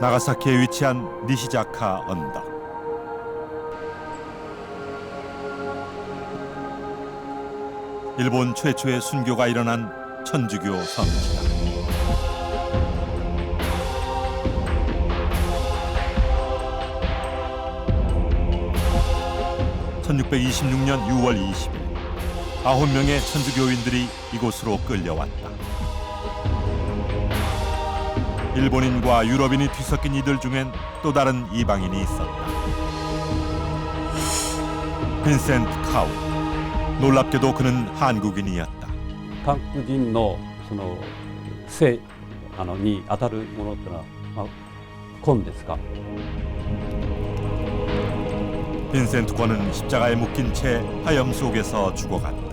나가사키에 위치한 니시자카 언덕. 일본 최초의 순교가 일어난 천주교 성지다. (1626년 6월 20일) 9명의 천주교인들이 이곳으로 끌려왔다. 일본인과 유럽인이 뒤섞인 이들 중엔 또大른 이방인이 있었다. 빈센트 카운. 놀랍게도 그는 한국인이었다. 韓国人のその性に当たるものってのは、根ですか。 빈센트 권은 십자가에 묶인 채 화염 속에서 죽어갔다.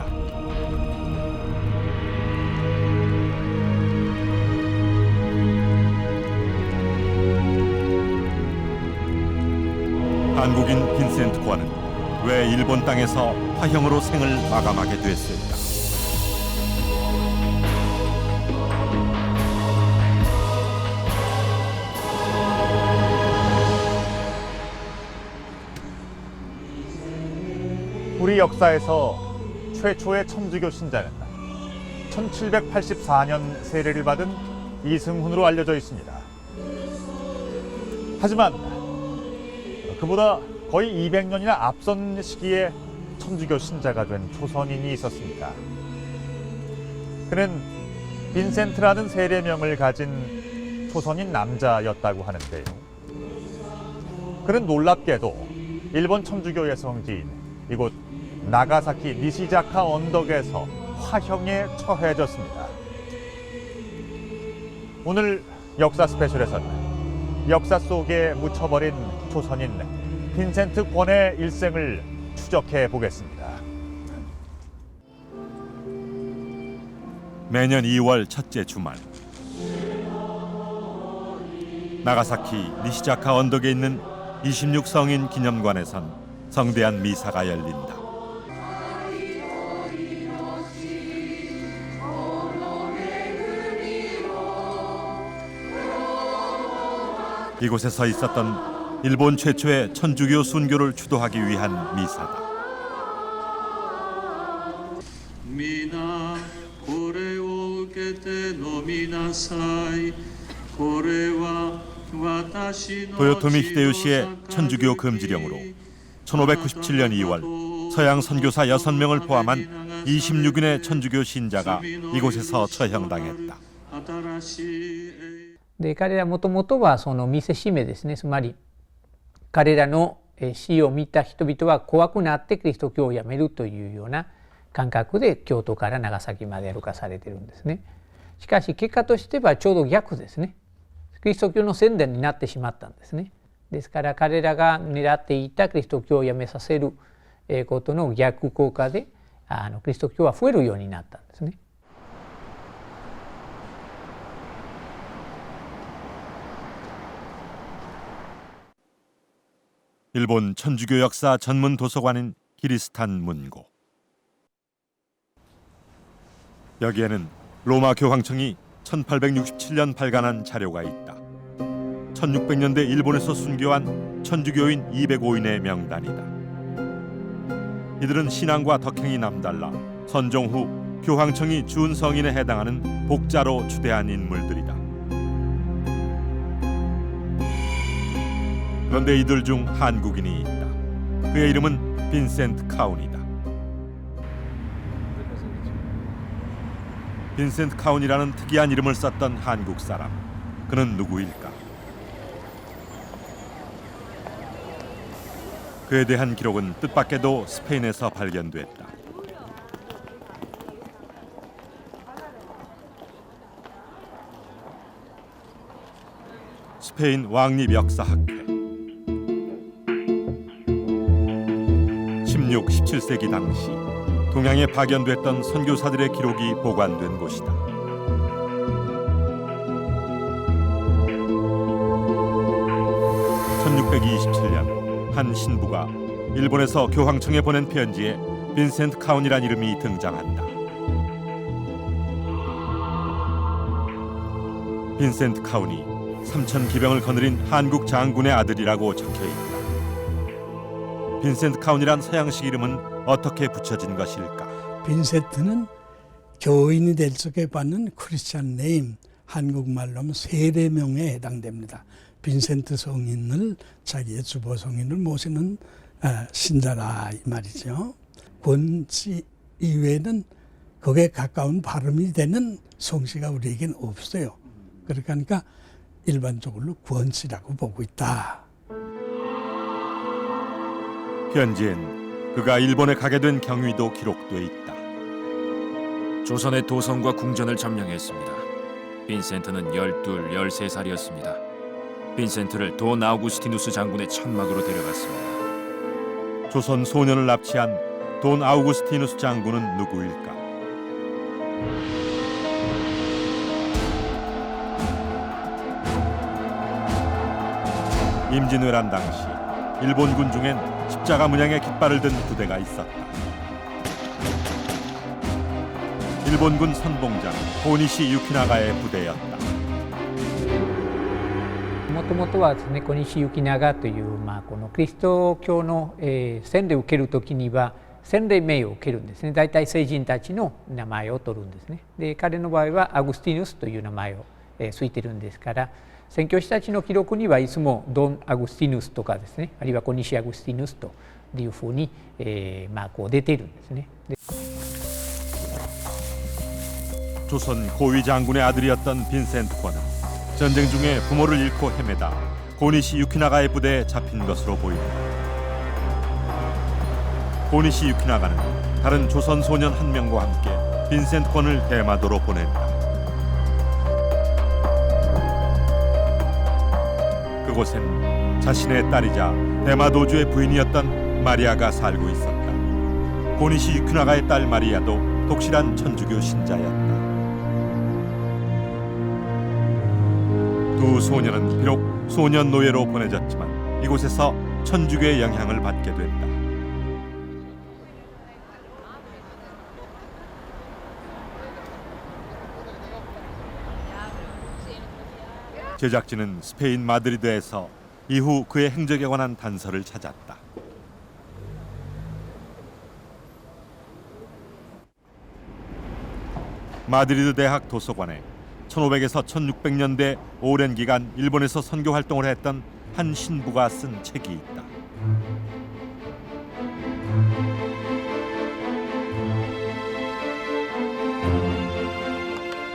한국인 빈센트 권은 왜 일본 땅에서 화형으로 생을 마감하게 됐을까? 우리 역사에서 최초의 천주교 신자는 1784년 세례를 받은 이승훈으로 알려져 있습니다. 하지만 그보다 거의 200년이나 앞선 시기에 천주교 신자가 된 초선인이 있었습니다. 그는 빈센트라는 세례명을 가진 초선인 남자였다고 하는데요. 그는 놀랍게도 일본 천주교의 성지인 이곳 나가사키 니시자카 언덕에서 화형에 처해졌습니다. 오늘 역사 스페셜에서는 역사 속에 묻혀버린 초선인 빈센트 권의 일생을 추적해 보겠습니다. 매년 2월 첫째 주말, 나가사키 니시자카 언덕에 있는 26성인 기념관에선 성대한 미사가 열린다. 이곳에서 있었던 일본 최초의 천주교 순교를 추도하기 위한 미사다. 도요토미 히데요시의 천주교 금지령으로 1597년 2월 서양 선교사 6명을 포함한 26인의 천주교 신자가 이곳에서 처형당했다. で彼らもともとはその見せしめですね、つまり彼らの死を見た人々は怖くなってキリスト教をやめるというような感覚で京都から長崎まで歩かされているんですね。しかし結果としてはちょうど逆ですね。キリスト教の宣伝になってしまったんですね。ですから彼らが狙っていたキリスト教をやめさせることの逆効果でキリスト教は増えるようになったんですね。 일본 천주교 역사 전문 도서관인 기리스탄 문고. 여기에는 로마 교황청이 1867년 발간한 자료가 있다. 1600년대 일본에서 순교한 천주교인 205인의 명단이다. 이들은 신앙과 덕행이 남달라 선종 후 교황청이 준 성인에 해당하는 복자로 추대한 인물들이다. 그런데 이들 중 한국인이 있다. 그의 이름은 빈센트 카운이다. 빈센트 카운이라는 특이한 이름을 썼던 한국 사람. 그는 누구일까? 그에 대한 기록은 뜻밖에도 스페인에서 발견됐다. 스페인 왕립 역사학회. 16, 17세기 당시 동양에 파견됐던 선교사들의 기록이 보관된 곳이다. 1627년 한 신부가 일본에서 교황청에 보낸 편지에 빈센트 카운이란 이름이 등장한다. 빈센트 카운이 삼천 기병을 거느린 한국 장군의 아들이라고 적혀 있다. 빈센트 카운이란 서양식 이름은 어떻게 붙여진 것일까? 빈센트는 교인이 될 적에 받는 크리스찬 네임, 한국말로 하면 세례명에 해당됩니다. 빈센트 성인을 자기의 주보 성인을 모시는 신자라 이 말이죠. 권씨 이외에는 거기에 가까운 발음이 되는 성씨가 우리에겐 없어요. 그러니까 일반적으로 권씨라고 보고 있다. 편지엔 그가 일본에 가게 된 경위도 기록돼 있다. 조선의 도성과 궁전을 점령했습니다. 빈센트는 12, 13살이었습니다. 빈센트를 돈 아우구스티누스 장군의 천막으로 데려갔습니다. 조선 소년을 납치한 돈 아우구스티누스 장군은 누구일까? 임진왜란 당시 일본군 중엔 십자가 문양의 깃발을 든 부대가 있었다. 일본군 선봉장 고니시 유키나가의 부대였다. もともとはですね、小西行長という、このキリスト教の、洗礼を受けるときには洗礼名を受けるんですね。大体聖人たちの名前を取るんですね。で、彼の場合はアグスティヌスという名前を、ついてるんですから、宣教師たちの記録にはいつもドン・アグスティヌスとかですね、あるいは小西アグスティヌスというふうに、こう出ているんですね。 조선 고위 장군의 아들이었던 빈센트권은 전쟁 중에 부모를 잃고 헤매다 고니시 유키나가의 부대에 잡힌 것으로 보인다. 고니시 유키나가는 다른 조선 소년 한 명과 함께 빈센트권을 대마도로 보낸다. 그곳엔 자신의 딸이자 대마도주의 부인이었던 마리아가 살고 있었다. 고니시 유키나가의 딸 마리아도 독실한 천주교 신자였다. 두 소년은 비록 소년 노예로 보내졌지만 이곳에서 천주교의 영향을 받게 된다. 제작진은 스페인 마드리드에서 이후 그의 행적에 관한 단서를 찾았다. 마드리드 대학 도서관에 1500에서 1600년대 오랜 기간 일본에서 선교 활동을 했던 한 신부가 쓴 책이 있다.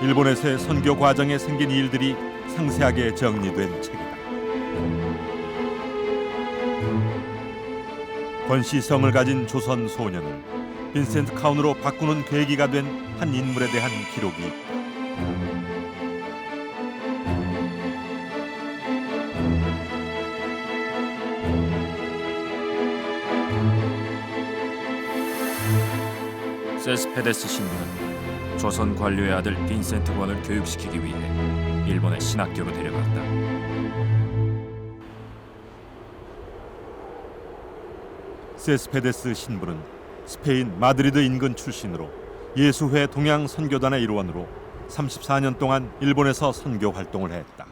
일본에서의 선교 과정에 생긴 일들이 상세하게 정리된 책이다. 권씨성을 가진 조선 소년을 빈센트 카운으로 바꾸는 계기가 된 한 인물에 대한 기록이 있다. 세스페데스 신부는 조선 관료의 아들 빈센트권을 교육시키기 위해 일본의 신학교로 데려갔다. 세스페데스 신부는 스페인 마드리드 인근 출신으로 예수회 동양 선교단의 일원으로 34년 동안 일본에서 선교 활동을 했다.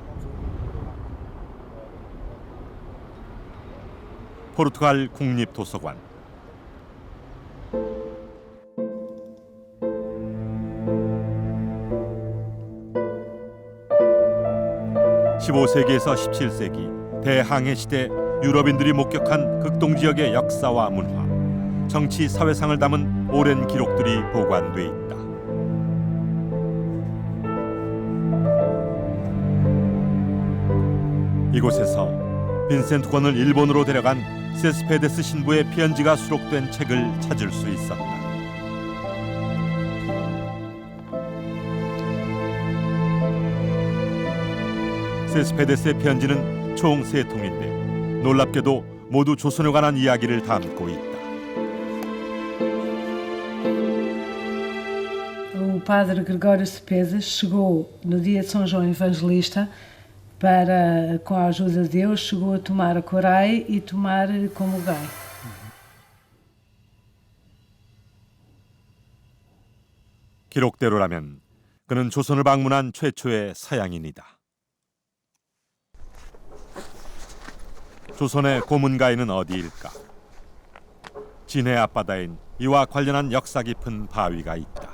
포르투갈 국립도서관 15세기에서 17세기 대항해 시대 유럽인들이 목격한 극동 지역의 역사와 문화, 정치, 사회상을 담은 오랜 기록들이 보관돼 있다. 이곳에서 빈센트권을 일본으로 데려간 세스페데스 신부의 편지가 수록된 책을 찾을 수 있었다. 세스페데스의 편지는 총 3통인데 놀랍게도 모두 조선에 관한 이야기를 담고 있다. O padre Gregório Cepeda chegou no dia de São João Evangelista para, com a ajuda de Deus, chegou a tomar a Corai e tomar como gai. 기록대로라면 그는 조선을 방문한 최초의 서양인이다. 조선의 고문가인은 어디일까? 진해 앞바다엔 이와 관련한 역사 깊은 바위가 있다.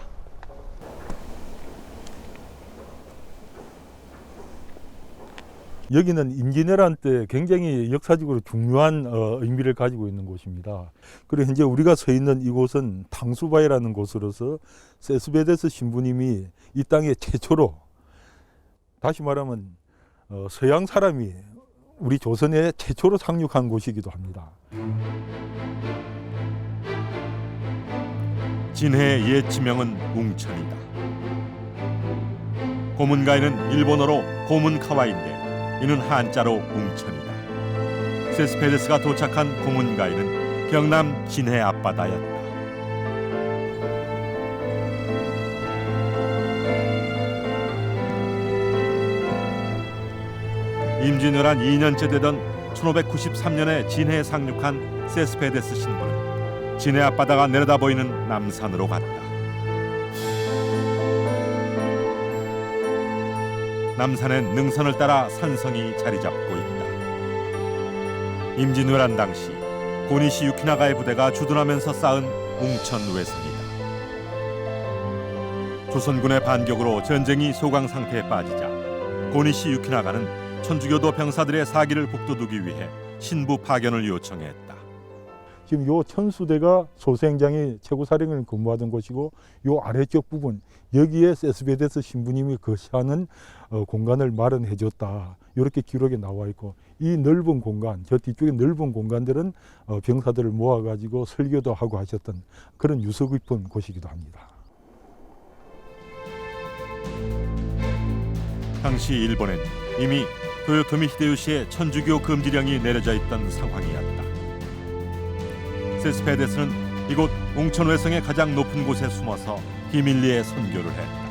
여기는 임진왜란 때 굉장히 역사적으로 중요한 의미를 가지고 있는 곳입니다. 그리고 현재 우리가 서 있는 이곳은 탕수바위라는 곳으로서 세스베데스 신부님이 이 땅에 최초로, 다시 말하면 서양 사람이 우리 조선에 최초로 상륙한 곳이기도 합니다. 진해의 옛 지명은 웅천이다. 고문가인은 일본어로 고문카와인데 이는 한자로 웅천이다. 세스페데스가 도착한 고문가인은 경남 진해 앞바다였다. 임진왜란 2년째 되던 1593년에 진해에 상륙한 세스페데스 신부는 진해 앞바다가 내려다 보이는 남산으로 갔다. 남산엔 능선을 따라 산성이 자리 잡고 있다. 임진왜란 당시 고니시 유키나가의 부대가 주둔하면서 쌓은 웅천 외성이다. 조선군의 반격으로 전쟁이 소강 상태에 빠지자 고니시 유키나가는 천주교도 병사들의 사기를 북돋우기 위해 신부 파견을 요청했다. 지금 요 천수대가 소수행장이 최고사령을 근무하던 곳이고, 요 아래쪽 부분 여기에 세스베데스 신부님이 거시하는 공간을 마련해 줬다. 이렇게 기록에 나와 있고, 이 넓은 공간, 저 뒤쪽에 넓은 공간들은 병사들을 모아가지고 설교도 하고 하셨던 그런 유서 깊은 곳이기도 합니다. 당시 일본엔 이미 도요토미 히데요시의 천주교 금지령이 내려져 있던 상황이었다. 세스페데스는 이곳 웅천외성의 가장 높은 곳에 숨어서 비밀리에 선교를 했다.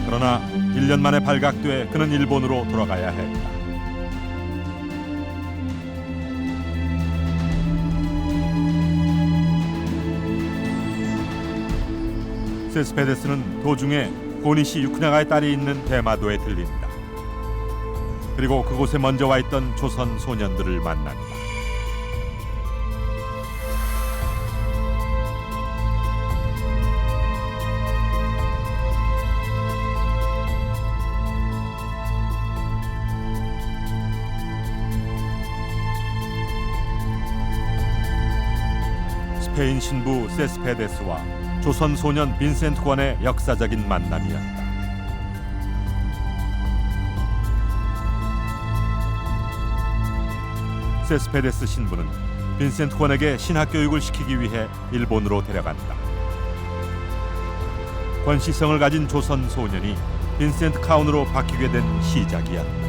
그러나 1년 만에 발각돼 그는 일본으로 돌아가야 했다. 세스페데스는 도중에 고니시 유키나가의 딸이 있는 대마도에 들린다. 그리고 그곳에 먼저 와 있던 조선 소년들을 만난다. 스페인 신부 세스페데스와 조선 소년 빈센트 관의 역사적인 만남이었다. 세스페데스 신부는 빈센트 관에게 신학 교육을 시키기 위해 일본으로 데려간다. 권시성을 가진 조선 소년이 빈센트 카운으로 바뀌게 된 시작이었다.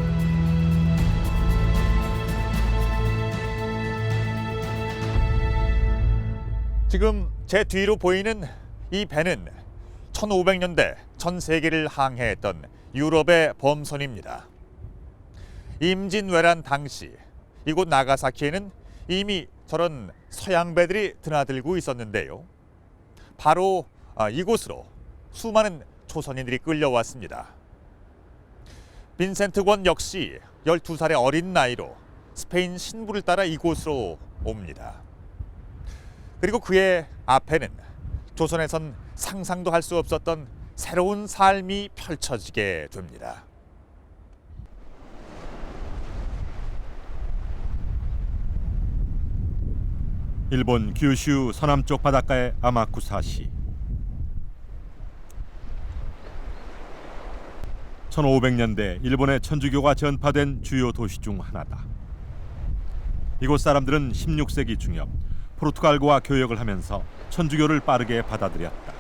지금 제 뒤로 보이는 이 배는 1500년대 전 세계를 항해했던 유럽의 범선입니다. 임진왜란 당시 이곳 나가사키에는 이미 저런 서양 배들이 드나들고 있었는데요. 바로 이곳으로 수많은 조선인들이 끌려왔습니다. 빈센트 권 역시 12살의 어린 나이로 스페인 신부를 따라 이곳으로 옵니다. 그리고 그의 앞에는 조선에선 상상도 할 수 없었던 새로운 삶이 펼쳐지게 됩니다. 일본 규슈 서남쪽 바닷가의 아마쿠사시. 1500년대 일본의 천주교가 전파된 주요 도시 중 하나다. 이곳 사람들은 16세기 중엽 포르투갈과 교역을 하면서 천주교를 빠르게 받아들였다.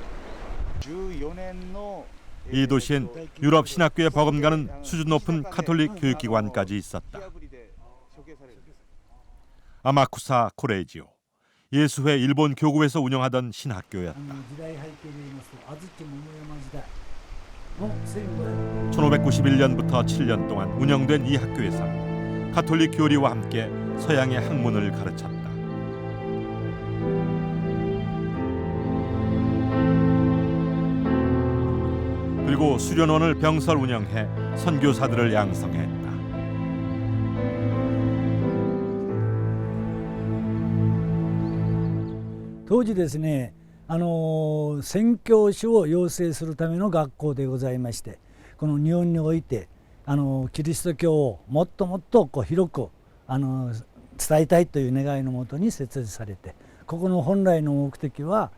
이 도시엔 유럽 신학교에 버금가는 수준 높은 카톨릭 교육기관까지 있었다. 아마쿠사 코레지오, 예수회 일본 교구에서 운영하던 신학교였다. 1591년부터 7년 동안 운영된 이 학교에서는 카톨릭 교리와 함께 서양의 학문을 가르쳤다. 그리고 수련원을 병설 운영해 선교사들을 양성했다.当時ですね、宣教師を養成するための学校でございまして、この日本においてキリスト教をもっともっと広く伝えたいという願いのもとに設立されて、ここの本来の目的は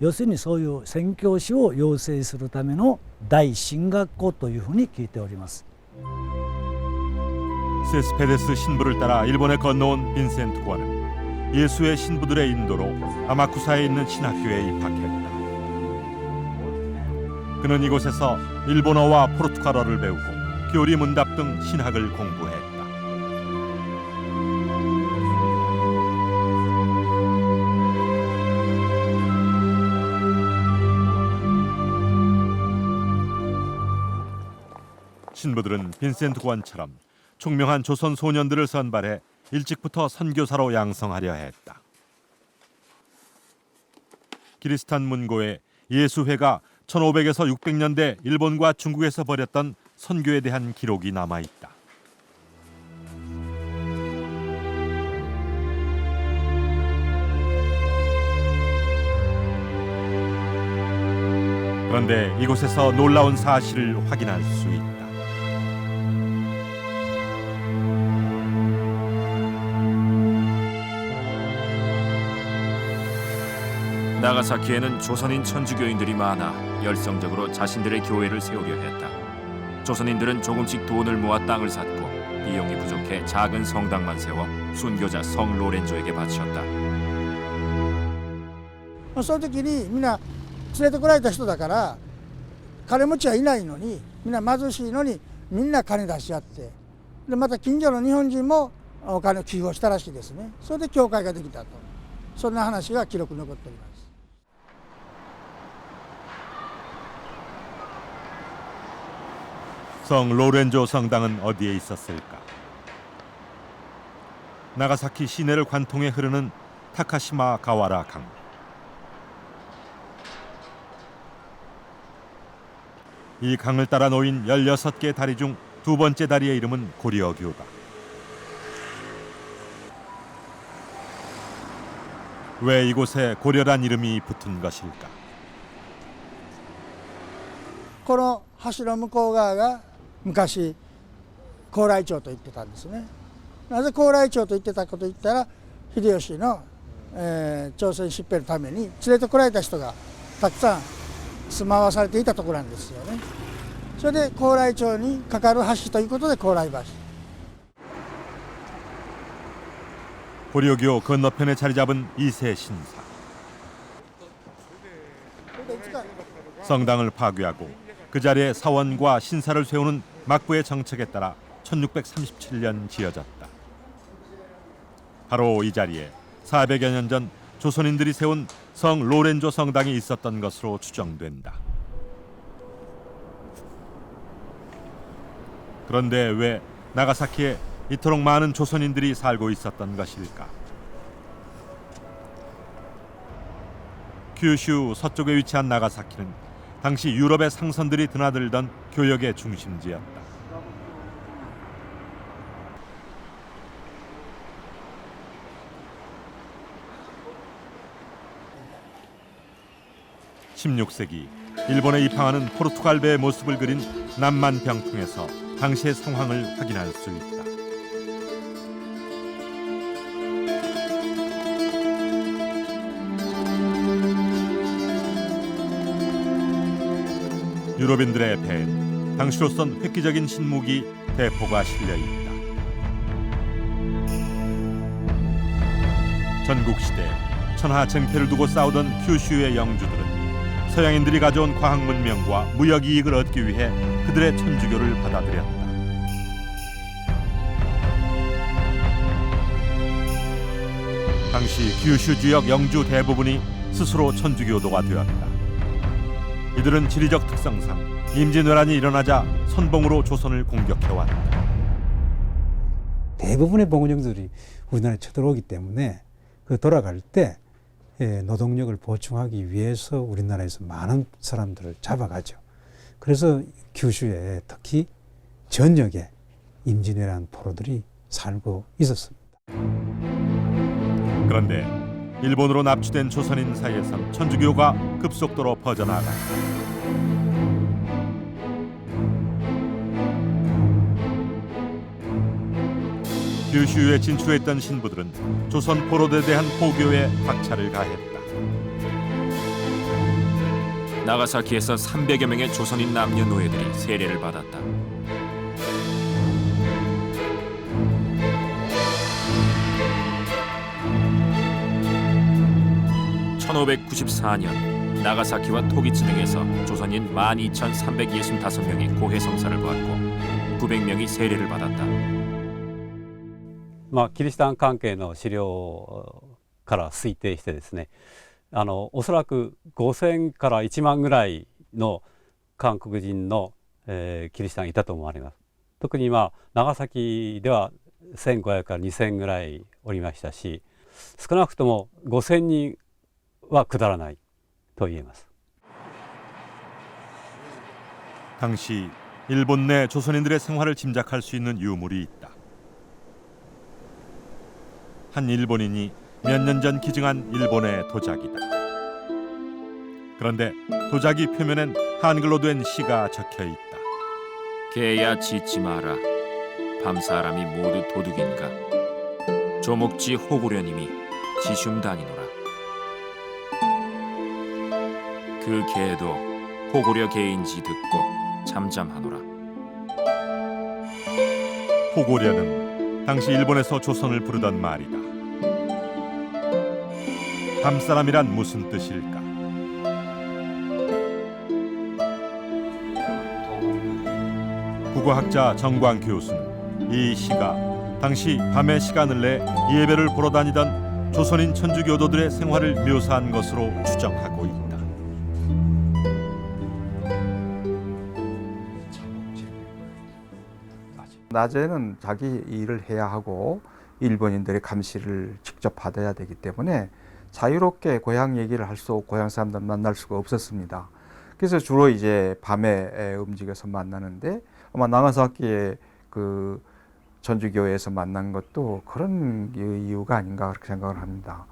要するにそういう宣教師を養成するための大神学校というふうに聞いております。 세스페데스 신부를 따라 일본에 건너온 빈센트 관은 예수의 신부들의 인도로 아마쿠사에 있는 신학교에 입학했다. 그는 이곳에서 일본어와 포르투갈어를 배우고 교리 문답 등 신학을 공부했다. 신부들은 빈센트 관처럼 총명한 조선 소년들을 선발해 일찍부터 선교사로 양성하려 했다. 기리스탄 문고에 예수회가 1500에서 600년대 일본과 중국에서 벌였던 선교에 대한 기록이 남아 있다. 그런데 이곳에서 놀라운 사실을 확인할 수 있다. 나가사키에는 조선인 천주교인들이 많아 열성적으로 자신들의 교회를 세우려 했다. 조선인들은 조금씩 돈을 모아 땅을 샀고 비용이 부족해 작은 성당만 세워 순교자 성 로렌조에게 바쳤다. その時にみんな連れてこられた人だから金持ちはいないのにみんな貧しいのにみんな金出し合ってでまた近所の日本人もお金を寄付をしたらしいですね。それで教会ができたとそんな話が記録に残っております。 성 로렌조 성당은 어디에 있었을까? 나가사키 시내를 관통해 흐르는 타카시마 가와라 강. 이 강을 따라 놓인 16개 다리 중 두 번째 다리의 이름은 고려교다. 왜 이곳에 고려란 이름이 붙은 것일까? この橋の向こう側が昔高麗町と言ってたんですね。なぜ高麗町と言ってたかといったら秀吉の、朝鮮出兵のために連れてこられた人がたくさん住まわされていたところなんですよね。それで高麗町に架かる橋ということで高麗橋。 고려교 건너편에 자리 잡은 이세 신사. 성당을 파괴하고 그 자리에 사원과 신사를 세우는 막부의 정책에 따라 1637년 지어졌다. 바로 이 자리에 400여 년 전 조선인들이 세운 성 로렌조 성당이 있었던 것으로 추정된다. 그런데 왜 나가사키에 이토록 많은 조선인들이 살고 있었던 것일까? 규슈 서쪽에 위치한 나가사키는 당시 유럽의 상선들이 드나들던 교역의 중심지였다. (16세기) 일본에 입항하는 포르투갈 배의 모습을 그린 남만 병풍에서 당시의 상황을 확인할 수 있다. 유럽인들의 배엔 당시로선 획기적인 신무기 대포가 실려 있다. 전국시대 천하쟁패를 두고 싸우던 큐슈의 영주들은 서양인들이 가져온 과학 문명과 무역 이익을 얻기 위해 그들의 천주교를 받아들였다. 당시 큐슈 지역 영주 대부분이 스스로 천주교도가 되었다. 이들은 지리적 특성상 임진왜란이 일어나자 선봉으로 조선을 공격해왔다. 대부분의 봉원령들이 우리나라에 쳐들어오기 때문에 그 돌아갈 때 노동력을 보충하기 위해서 우리나라에서 많은 사람들을 잡아가죠. 그래서 규슈에 특히 전역에 임진왜란 포로들이 살고 있었습니다. 그런데 일본으로 납치된 조선인 사이에선 천주교가 급속도로 퍼져나갔다. 규슈에 진출했던 신부들은 조선 포로들에 대한 포교에 박차를 가했다. 나가사키에서 300여 명의 조선인 남녀노예들이 세례를 받았다. (1594년) 나가사키와 토기치 등에서 조선인 12,365명의 고해 성사를 보았고 900명이 세례를 받았다. キリシタン関係の資料から推定してですね、おそらく5000から1万ぐらいの韓国人の、キリシタンいたと思われます。特に長崎では1500から2000ぐらいおりましたし、少なくとも5000人は下らないと言えます。 당시 일본 내 조선인들의 생활을 짐작할 수 있는 유물이 있다. 한 일본인이 몇 년 전 기증한 일본의 도자기다. 그런데 도자기 표면엔 한글로 된 시가 적혀 있다. 개야 짖지 마라. 밤사람이 모두 도둑인가. 조목지 호구려님이 지슌 다니노라. 그 개도 호구려 개인지 듣고 잠잠하노라. 호고려는 당시 일본에서 조선을 부르던 말이다. 밤사람이란 무슨 뜻일까? 국어학자 정광 교수는 이 시가 당시 밤의 시간을 내 예배를 보러 다니던 조선인 천주교도들의 생활을 묘사한 것으로 추정하고 있다. 낮에는 자기 일을 해야 하고 일본인들의 감시를 직접 받아야 되기 때문에 자유롭게 고향 얘기를 할 수 없고 고향 사람들 만날 수가 없었습니다. 그래서 주로 이제 밤에 움직여서 만나는데 아마 나가사키의 그 전주교회에서 만난 것도 그런 이유가 아닌가 그렇게 생각을 합니다.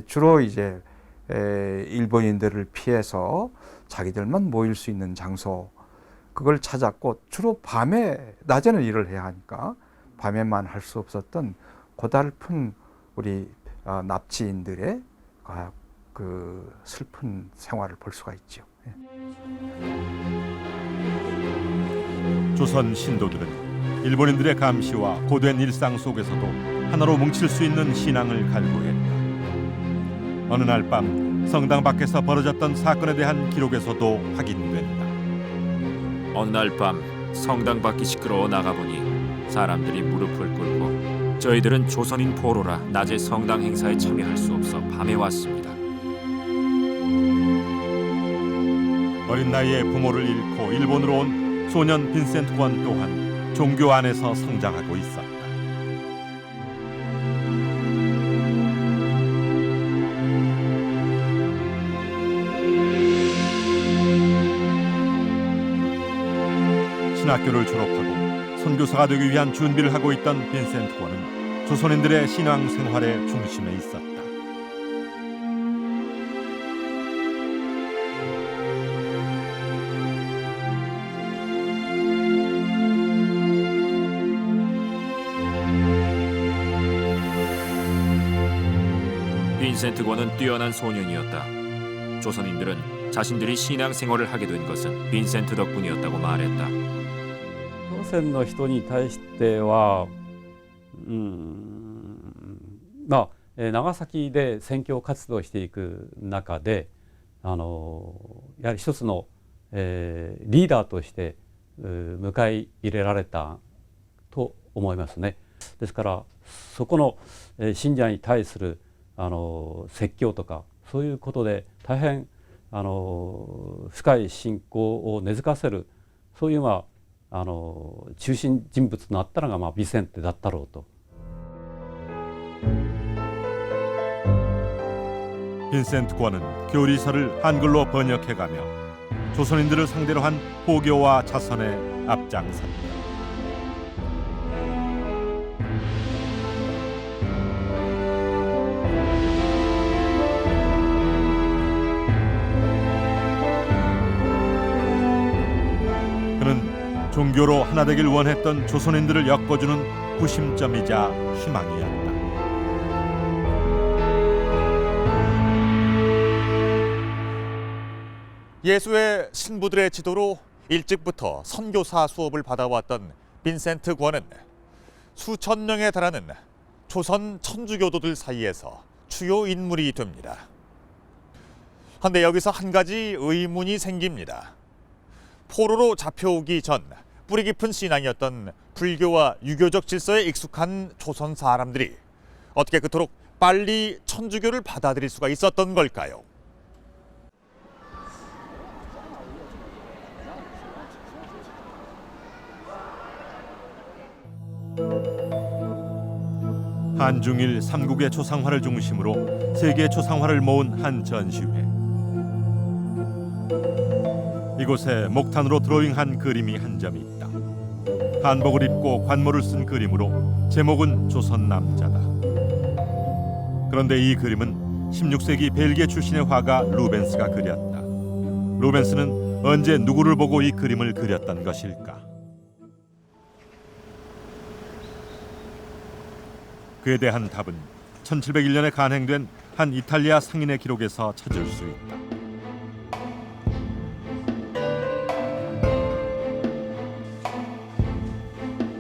주로 이제 일본인들을 피해서 자기들만 모일 수 있는 장소 그걸 찾았고 주로 밤에 낮에는 일을 해야 하니까 밤에만 할 수 없었던 고달픈 우리 납치인들의 그 슬픈 생활을 볼 수가 있죠. 조선 신도들은 일본인들의 감시와 고된 일상 속에서도 하나로 뭉칠 수 있는 신앙을 갈구했다. 어느 날 밤 성당 밖에서 벌어졌던 사건에 대한 기록에서도 확인된다. 어느 날 밤 성당 밖이 시끄러워 나가보니 사람들이 무릎을 꿇고 저희들은 조선인 포로라 낮에 성당 행사에 참여할 수 없어 밤에 왔습니다. 어린 나이에 부모를 잃고 일본으로 온 소년 빈센트 권 또한 종교 안에서 성장하고 있었다. 신학교를 졸업하고 선교사가 되기 위한 준비를 하고 있던 빈센트 권은 조선인들의 신앙 생활의 중심에 있었다. 빈센트 권은 뛰어난 소년이었다. 조선인들은 자신들이 신앙 생활을 하게 된 것은 빈센트 덕분이었다고 말했다. 朝鮮の人に対しては、長崎で宣教活動していく中でやはり一つの、リーダーとして迎え入れられたと思いますね。ですからそこの信者に対する説教とかそういうことで大変深い信仰を根付かせるそういう中心人物となったのがビセンテだったろうと。 빈센트 권은 교리서를 한글로 번역해가며 조선인들을 상대로 한 포교와 자선에 앞장섰다. 그는 종교로 하나 되길 원했던 조선인들을 엮어주는 구심점이자 희망이었다. 예수의 신부들의 지도로 일찍부터 선교사 수업을 받아왔던 빈센트 권은 수천 명에 달하는 조선 천주교도들 사이에서 주요 인물이 됩니다. 그런데 여기서 한 가지 의문이 생깁니다. 포로로 잡혀오기 전 뿌리 깊은 신앙이었던 불교와 유교적 질서에 익숙한 조선 사람들이 어떻게 그토록 빨리 천주교를 받아들일 수가 있었던 걸까요? 한중일 삼국의 초상화를 중심으로 세계 초상화를 모은 한 전시회. 이곳에 목탄으로 드로잉한 그림이 한 점이 있다. 한복을 입고 관모를 쓴 그림으로 제목은 조선 남자다. 그런데 이 그림은 16세기 벨기에 출신의 화가 루벤스가 그렸다. 루벤스는 언제 누구를 보고 이 그림을 그렸던 것일까? 그에 대한 답은 1701년에 간행된 한 이탈리아 상인의 기록에서 찾을 수 있다.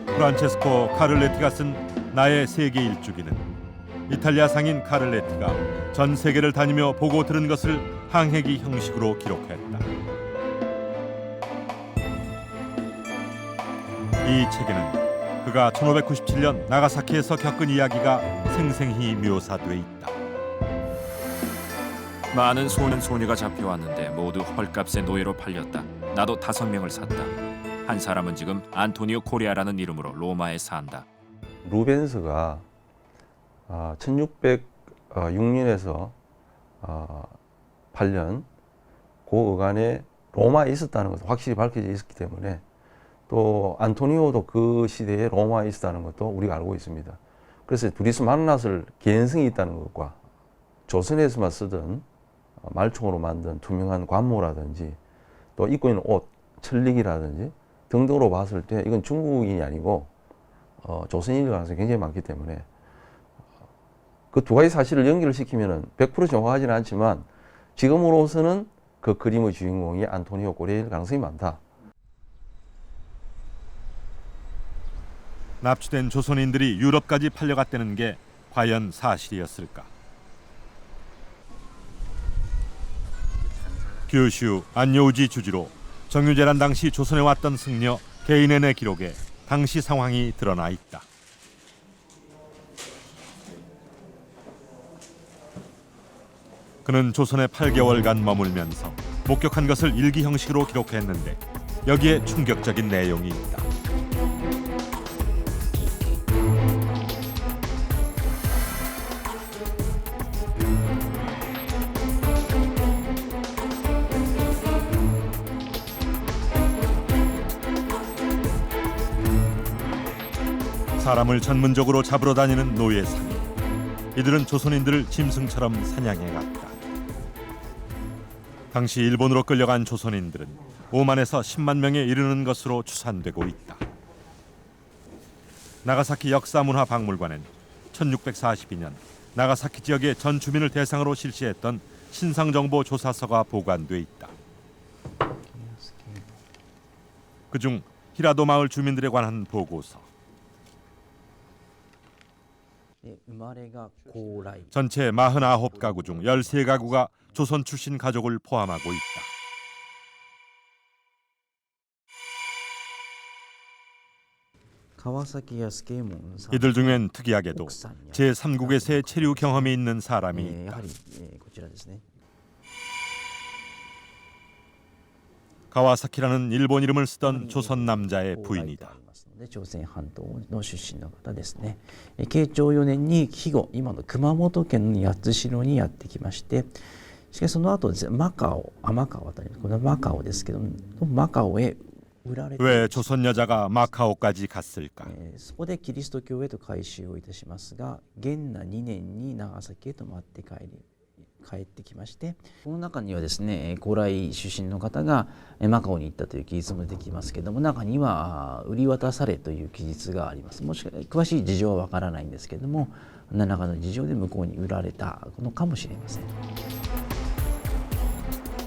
프란체스코 카를레티가 쓴 나의 세계 일주기는 이탈리아 상인 카를레티가 전 세계를 다니며 보고 들은 것을 항해기 형식으로 기록했다. 이 책에는 그가 1597년 나가사키에서 겪은 이야기가 생생히 묘사돼 있다. 많은 소년 소녀가 잡혀왔는데 모두 헐값에 노예로 팔렸다. 나도 5명을 샀다. 한 사람은 지금 안토니오 코리아라는 이름으로 로마에 산다. 루벤스가 1606년에서 8년 그 어간에 로마에 있었다는 것도 확실히 밝혀져 있었기 때문에 또 안토니오도 그 시대에 로마에 있었다는 것도 우리가 알고 있습니다. 그래서 둘이서 만났을 개연성이 있다는 것과 조선에서만 쓰던 말총으로 만든 투명한 관모라든지 또 입고 있는 옷, 철릭이라든지 등등으로 봤을 때 이건 중국인이 아니고 조선인일 가능성이 굉장히 많기 때문에 그 두 가지 사실을 연결을 시키면 100% 정확하지는 않지만 지금으로서는 그 그림의 주인공이 안토니오 코리아일 가능성이 많다. 납치된 조선인들이 유럽까지 팔려갔다는 게 과연 사실이었을까? 규슈 안요우지 주지로 정유재란 당시 조선에 왔던 승려 개인의 기록에 당시 상황이 드러나 있다. 그는 조선에 8개월간 머물면서 목격한 것을 일기 형식으로 기록했는데 여기에 충격적인 내용이 있다. 사람을 전문적으로 잡으러 다니는 노예 상인. 이들은 조선인들을 짐승처럼 사냥해 갔다. 당시 일본으로 끌려간 조선인들은 5만에서 10만 명에 이르는 것으로 추산되고 있다. 나가사키 역사문화박물관엔 1642년 나가사키 지역의 전 주민을 대상으로 실시했던 신상정보 조사서가 보관돼 있다. 그중 히라도 마을 주민들에 관한 보고서. 전체 49가구 중 13가구가 조선 출신 가족을 포함하고 있다. 이들 중엔 특이하게도 제3국에서의 체류 경험이 있는 사람이 있다. 가와사키라는 일본 이름을 쓰던 조선 남자의 부인이다. 朝鮮半島の出身の方ですね。慶長4年に肥後、今の熊本県の八代にやってきまして、しかしその後ですね、マカオあたり、これはマカオですけども、マカオへ売られて、 왜 조선 여자가 마카오까지 갔을까? そこでキリスト教へと改宗をいたしますが、元和2年に長崎へと回って帰ってきまして、この中にはですね、高麗出身の方がマカオに行ったという記述も出てきますけども、中には売り渡されという記述があります。もしくは詳しい事情はわからないんですけれども、何らかの事情で向こうに売られたのかもしれません。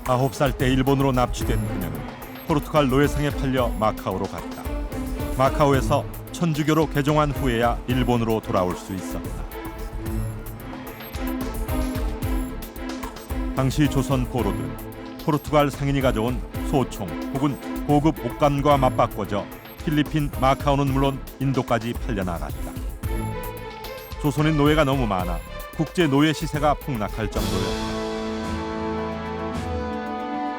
9살 때 일본으로 납치된 그녀는 포르투갈 노예상에 팔려 마카오로 갔다. 마카오에서 천주교로 개종한 후에야 일본으로 돌아올 수 있었다. 당시 조선 포로들은 포르투갈 상인이 가져온 소총 혹은 고급 옷감과 맞바꿔져 필리핀 마카오는 물론 인도까지 팔려나갔다. 조선인 노예가 너무 많아 국제 노예 시세가 폭락할 정도였다.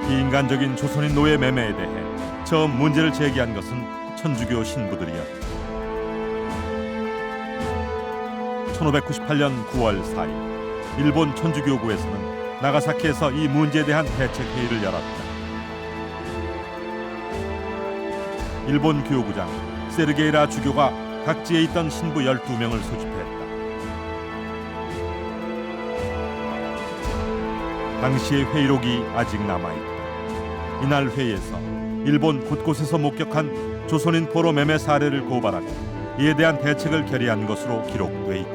비인간적인 조선인 노예 매매에 대해 처음 문제를 제기한 것은 천주교 신부들이었다. 1598년 9월 4일 일본 천주교구에서는 나가사키에서 이 문제에 대한 대책 회의를 열었다. 일본 교구장 세르게이라 주교가 각지에 있던 신부 12명을 소집했다. 당시의 회의록이 아직 남아있다. 이날 회의에서 일본 곳곳에서 목격한 조선인 포로 매매 사례를 고발하고 이에 대한 대책을 결의한 것으로 기록돼 있다.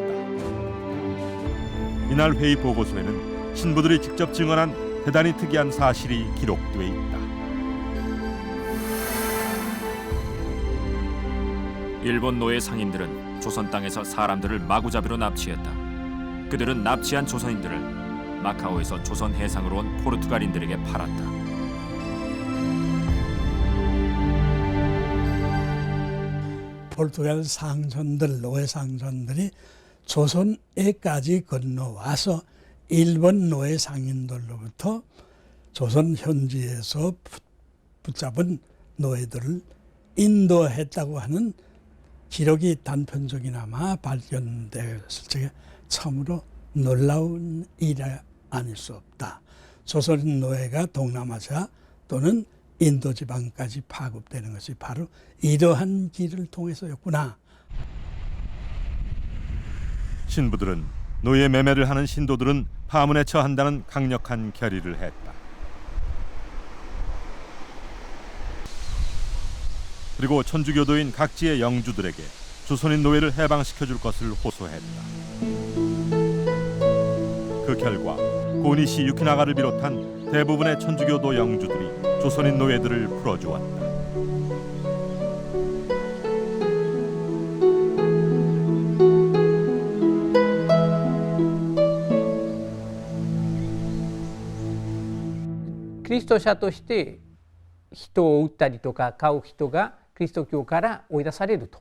이날 회의 보고서에는 신부들이 직접 증언한 대단히 특이한 사실이 기록돼 있다. 일본 노예 상인들은 조선 땅에서 사람들을 마구잡이로 납치했다. 그들은 납치한 조선인들을 마카오에서 조선 해상으로 온 포르투갈인들에게 팔았다. 포르투갈 상선들, 노예 상선들이 조선에까지 건너와서 일본 노예 상인들로부터 조선 현지에서 붙잡은 노예들을 인도했다고 하는 기록이 단편적이나마 발견되었을 적에 참으로 놀라운 일이 아닐 수 없다. 조선 노예가 동남아시아 또는 인도 지방까지 파급되는 것이 바로 이러한 길을 통해서였구나. 신부들은 노예 매매를 하는 신도들은 파문에 처한다는 강력한 결의를 했다. 그리고 천주교도인 각지의 영주들에게 조선인 노예를 해방시켜줄 것을 호소했다. 그 결과 고니시 유키나가를 비롯한 대부분의 천주교도 영주들이 조선인 노예들을 풀어주었다. 그리스도者として人を撃ったりとか買う人がキリスト教から追い出されると、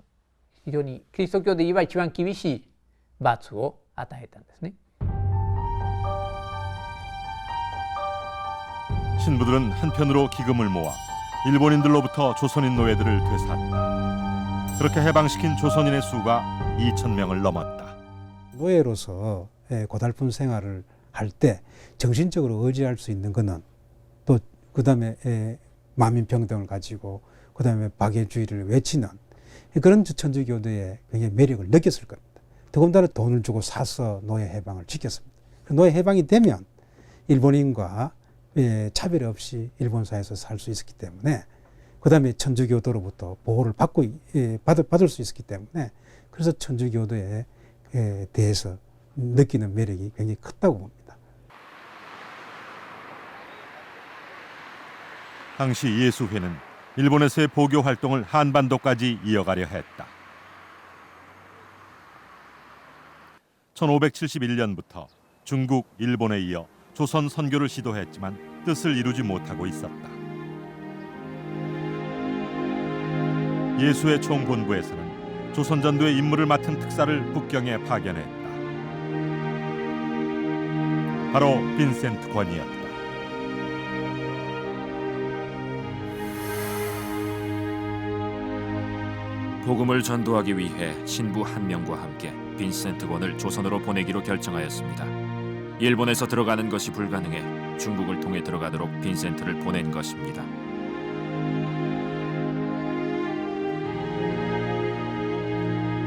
非常にキリスト教で言えば一番厳しい罰を与えたんですね。 신부들은 한편으로 기금을 모아 일본인들로부터 조선인 노예들을 되살았다. 그렇게 해방시킨 조선인의 수가 2,000명을 넘었다. 노예로서 고달픈 생활을 할 때 정신적으로 의지할 수 있는 것은 또 그다음에 만민평등을 가지고 그다음에 박애주의를 외치는 그런 천주교도의 굉장히 매력을 느꼈을 겁니다. 더군다나 돈을 주고 사서 노예 해방을 지켰습니다. 노예 해방이 되면 일본인과 차별 없이 일본 사회에서 살 수 있었기 때문에 그다음에 천주교도로부터 보호를 받을 수 있었기 때문에 그래서 천주교도에 대해서 느끼는 매력이 굉장히 컸다고 봅니다. 당시 예수회는 일본에서의 보교 활동을 한반도까지 이어가려 했다. 1571년부터 중국, 일본에 이어 조선 선교를 시도했지만 뜻을 이루지 못하고 있었다. 예수의 총본부에서는 조선 전도의 임무를 맡은 특사를 북경에 파견했다. 바로 빈센트 권이었다. 복음을 전도하기 위해 신부 한 명과 함께 빈센트 권을 조선으로 보내기로 결정하였습니다. 일본에서 들어가는 것이 불가능해 중국을 통해 들어가도록 빈센트를 보낸 것입니다.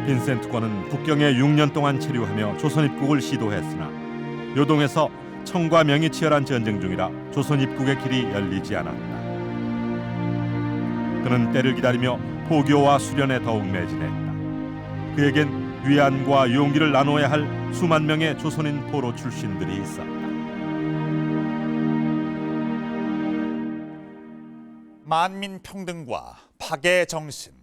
빈센트권은 북경에 6년 동안 체류하며 조선 입국을 시도했으나 요동에서 청과 명이 치열한 전쟁 중이라 조선 입국의 길이 열리지 않았다. 그는 때를 기다리며 포교와 수련에 더욱 매진했다. 그에겐 위안과 용기를 나눠야 할 수만 명의 조선인 포로 출신들이 있었다. 만민 평등과 파괴 정신.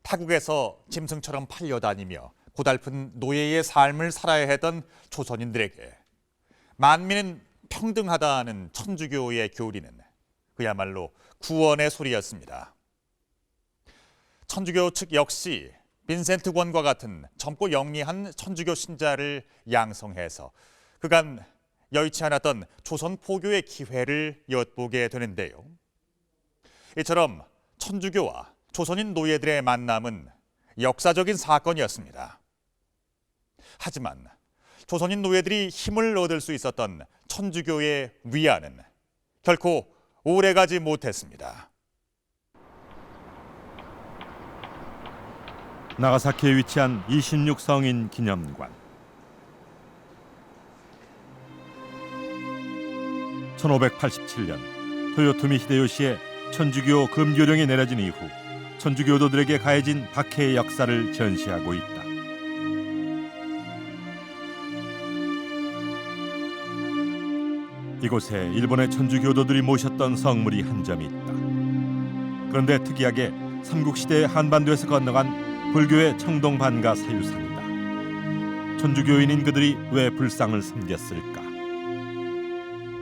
타국에서 짐승처럼 팔려다니며 고달픈 노예의 삶을 살아야 했던 조선인들에게 만민은 평등하다는 천주교의 교리는 그야말로 구원의 소리였습니다. 천주교 측 역시 빈센트권과 같은 젊고 영리한 천주교 신자를 양성해서 그간 여의치 않았던 조선 포교의 기회를 엿보게 되는데요. 이처럼 천주교와 조선인 노예들의 만남은 역사적인 사건이었습니다. 하지만 조선인 노예들이 힘을 얻을 수 있었던 천주교의 위안은 결코 오래가지 못했습니다. 나가사키에 위치한 26성인 기념관. 1587년 토요토미 히데요시의 천주교 금교령이 내려진 이후 천주교도들에게 가해진 박해의 역사를 전시하고 있다. 이곳에 일본의 천주교도들이 모셨던 성물이 한 점이 있다. 그런데 특이하게 삼국시대의 한반도에서 건너간 불교의 청동반가 사유상이다. 천주교인인 그들이 왜 불상을 섬겼을까?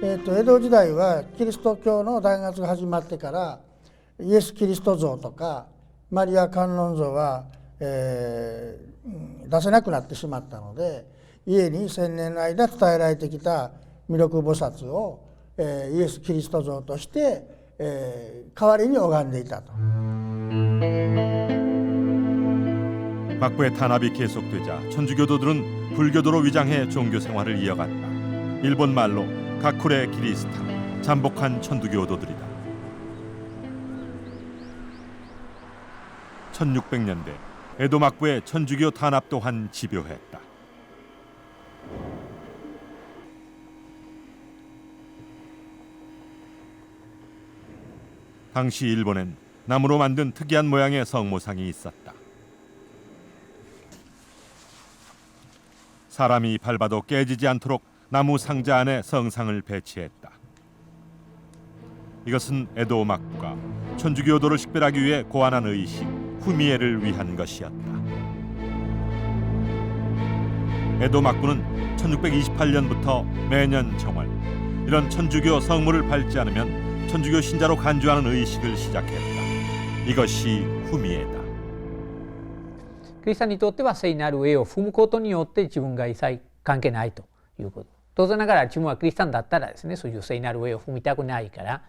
江戸時代はキリスト教の弾圧が始まってからイエス・キリスト像とかマリア観音像は、出せなくなってしまったので家に1000年の間伝えられてきた弥勒菩薩を、イエス・キリスト像として、代わりに拝んでいたと。 막부의 탄압이 계속되자 천주교도들은 불교도로 위장해 종교 생활을 이어갔다. 일본 말로 가쿠레 기리스탄, 잠복한 천주교도들이다. 1600년대 에도 막부의 천주교 탄압 또한 집요했다. 당시 일본엔 나무로 만든 특이한 모양의 성모상이 있었다. 사람이 밟아도 깨지지 않도록 나무 상자 안에 성상을 배치했다. 이것은 에도 막부가 천주교도를 식별하기 위해 고안한 의식 후미에를 위한 것이었다. 에도 막부는 1628년부터 매년 정월 이런 천주교 성물을 밟지 않으면 천주교 신자로 간주하는 의식을 시작했다. 이것이 후미에다. クリスチャンにとっては聖なる絵を踏むことによって自分が一切関係ないということ。当然ながら自分はクリスチャンだったらですね、そういう聖なる絵を踏みたくないから、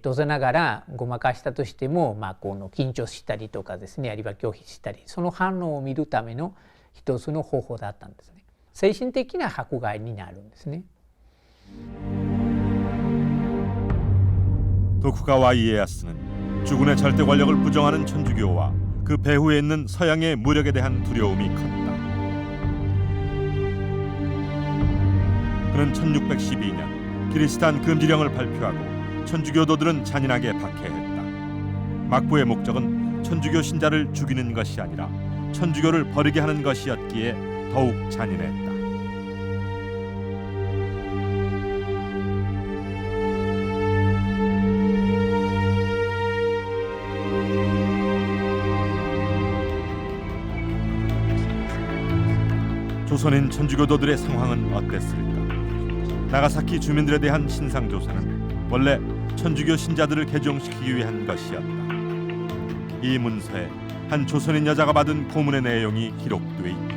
当然ながらごまかしたとしても、この緊張したりとかですね、あるいは拒否したり、その反応を見るための一つの方法だったんですね。精神的な迫害になるんですね。 도쿠가와 이에야스는 주군의 절대 권력을 부정하는 천주교와 그 배후에 있는 서양의 무력에 대한 두려움이 컸다. 그는 1612년 기리스탄 금지령을 발표하고 천주교도들은 잔인하게 박해했다. 막부의 목적은 천주교 신자를 죽이는 것이 아니라 천주교를 버리게 하는 것이었기에 더욱 잔인했다. 조선인 천주교도들의 상황은 어땠을까? 나가사키 주민들에 대한 신상조사는 원래 천주교 신자들을 개종시키기 위한 것이었다. 이 문서에 한 조선인 여자가 받은 고문의 내용이 기록돼 있다.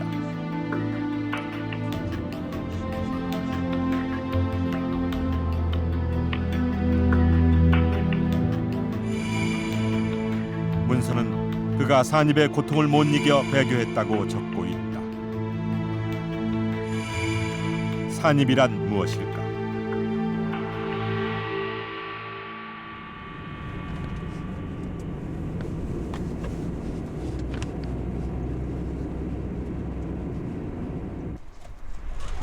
문서는 그가 산입의 고통을 못 이겨 배교했다고 적고 있다. 산입이란 무엇일까?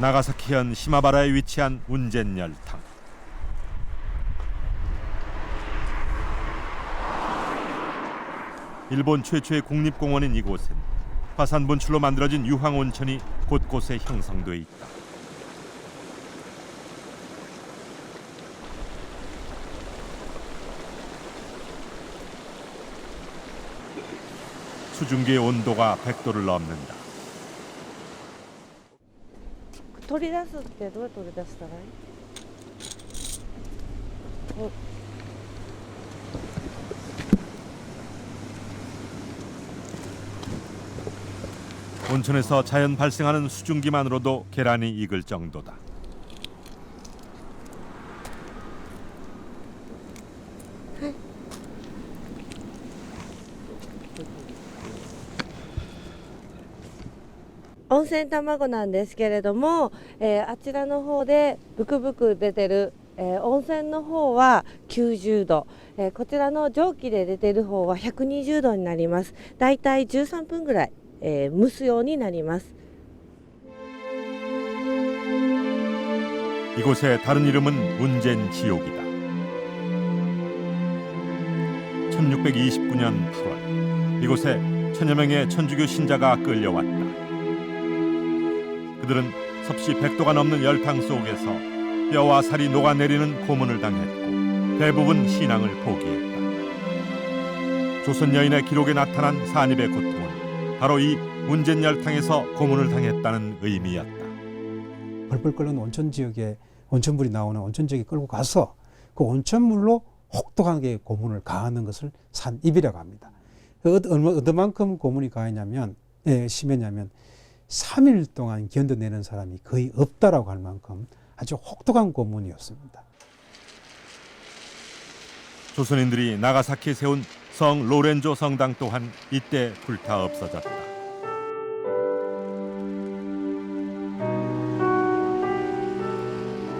나가사키현 시마바라에 위치한 운젠 열탕. 일본 최초의 국립공원인 이곳엔 화산 분출로 만들어진 유황 온천이 곳곳에 형성돼 있다. 수증기의 온도가 100도를 넘는다. 取り出すってどうやって取り出したらいい？ 온천에서 자연 발생하는 수증기만으로도 계란이 익을 정도다. 네. 温泉卵なんですけれども、あちらの方でブクブク出てる、温泉の方は90度、こちらの蒸気で出てる方は120度になります。だいたい13分ぐらい、蒸すようになります。 이곳의 다른 이름은 운젠 지옥이다. 1629년 8월 이곳에 천여 명의 천주교 신자가 끌려왔다. 그들은 섭씨 100도가 넘는 열탕 속에서 뼈와 살이 녹아내리는 고문을 당했고 대부분 신앙을 포기했다. 조선 여인의 기록에 나타난 산입의 고통은 바로 이 운젠 열탕에서 고문을 당했다는 의미였다. 벌벌 끓는 온천 지역에 온천물이 나오는 온천 지역에 끌고 가서 그 온천물로 혹독하게 고문을 가하는 것을 산입이라고 합니다. 어느만큼 고문이 가했냐면 심했냐면 3일 동안 견뎌내는 사람이 거의 없다라고 할 만큼 아주 혹독한 고문이었습니다. 조선인들이 나가사키에 세운 성 로렌조 성당 또한 이때 불타 없어졌다.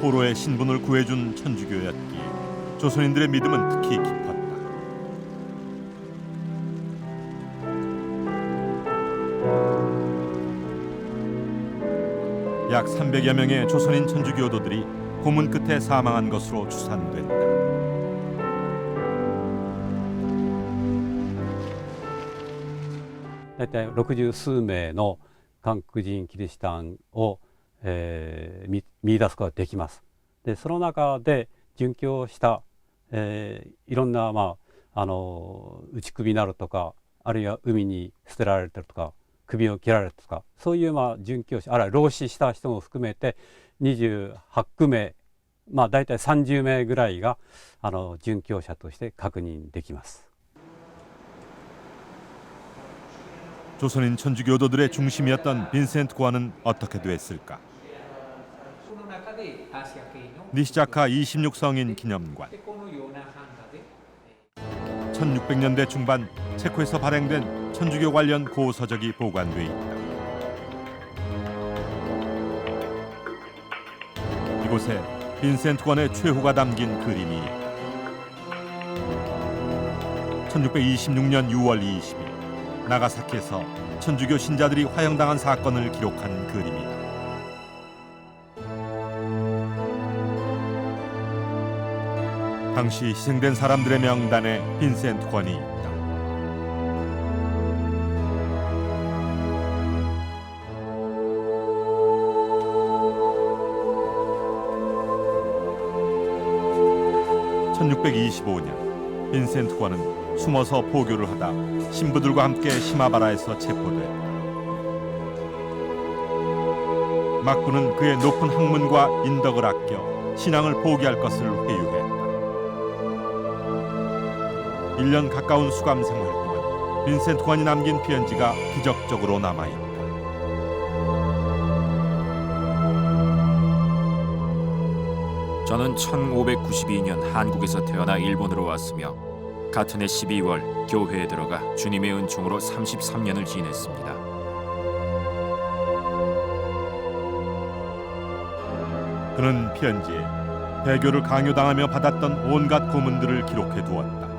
포로의 신분을 구해준 천주교였기에 조선인들의 믿음은 특히 깊었다. 약 300여 명의 조선인 천주교도들이 고문 끝에 사망한 것으로 추산된다. 다이다이 60数名の韓国人キリシタンを、見出すことができます。でその中で殉教した、いろんな、打ち首になるとかあるいは海に捨てられてるとか首を切られるとかそういう、殉教者あるいは老死した人も含めて28組名、大体30名ぐらいが殉教者として確認できます。 조선인 천주교도들의 중심이었던 빈센트 관은 어떻게 됐을까? 니시자카 26성인 기념관. 1600년대 중반 체코에서 발행된 천주교 관련 고서적이 보관돼 있다. 이곳에 빈센트 관의 최후가 담긴 그림이 있다. 1626년 6월 20일 나가사키에서 천주교 신자들이 화형당한 사건을 기록한 그림이다. 당시 희생된 사람들의 명단에 빈센트 관이 있다. (1625년) 빈센트 관은 숨어서 포교를 하다 신부들과 함께 시마바라에서 체포됐다. 막부는 그의 높은 학문과 인덕을 아껴 신앙을 포기할 것을 회유했다. 1년 가까운 수감 생활 동안 빈센트 관이 남긴 편지가 기적적으로 남아있다. 저는 1592년 한국에서 태어나 일본으로 왔으며 같은 해 12월 교회에 들어가 주님의 은총으로 33년을 지냈습니다. 그는 편지에 배교를 강요당하며 받았던 온갖 고문들을 기록해 두었다.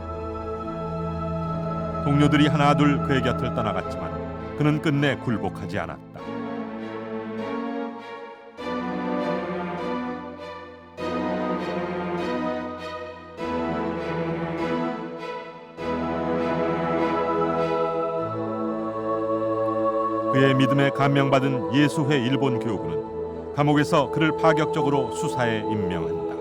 동료들이 하나둘 그의 곁을 떠나갔지만 그는 끝내 굴복하지 않았다. 그의 믿음에 감명받은 예수회 일본 교구는 감옥에서 그를 파격적으로 수사에 임명한다.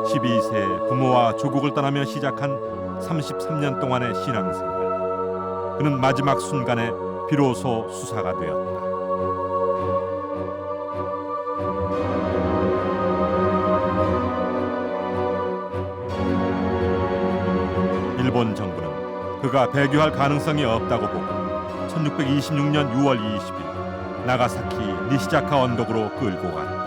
12세 부모와 조국을 떠나며 시작한 33년 동안의 신앙생활. 그는 마지막 순간에 비로소 수사가 되었다. 일본 정부는 그가 배교할 가능성이 없다고 보고 1626년 6월 20일 나가사키 니시자카 언덕으로 끌고 간다.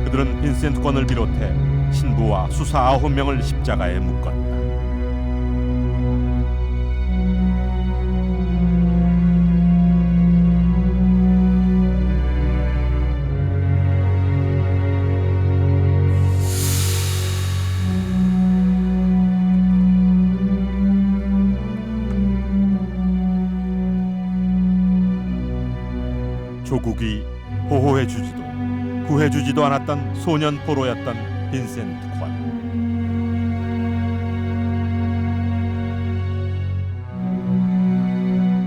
그들은 빈센트권을 비롯해 신부와 수사 9명을 십자가에 묶었다. 조국이 보호해주지도 구해주지도 않았던 소년 포로였던 빈센트 권.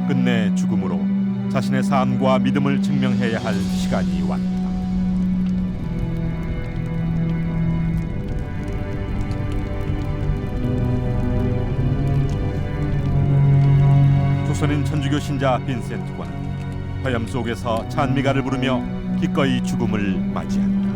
끝내 죽음으로 자신의 삶과 믿음을 증명해야 할 시간이 왔다. 조선인 천주교 신자 빈센트 권은 화염 속에서 찬미가를 부르며 기꺼이 죽음을 맞이한다.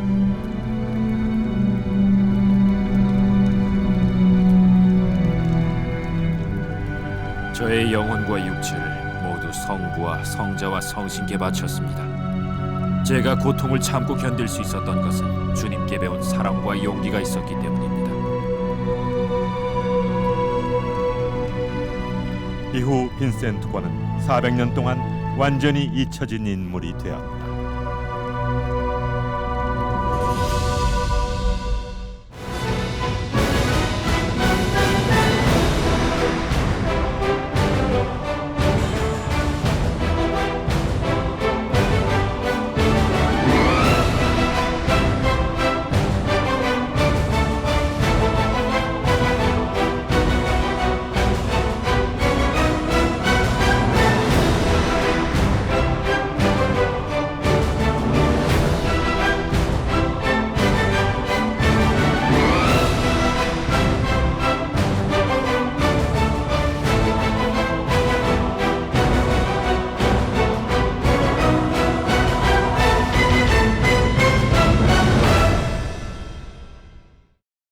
저의 영혼과 육체를 모두 성부와 성자와 성신께 바쳤습니다. 제가 고통을 참고 견딜 수 있었던 것은 주님께 배운 사랑과 용기가 있었기 때문입니다. 이후 빈센트 권은 400년 동안 완전히 잊혀진 인물이 되었다.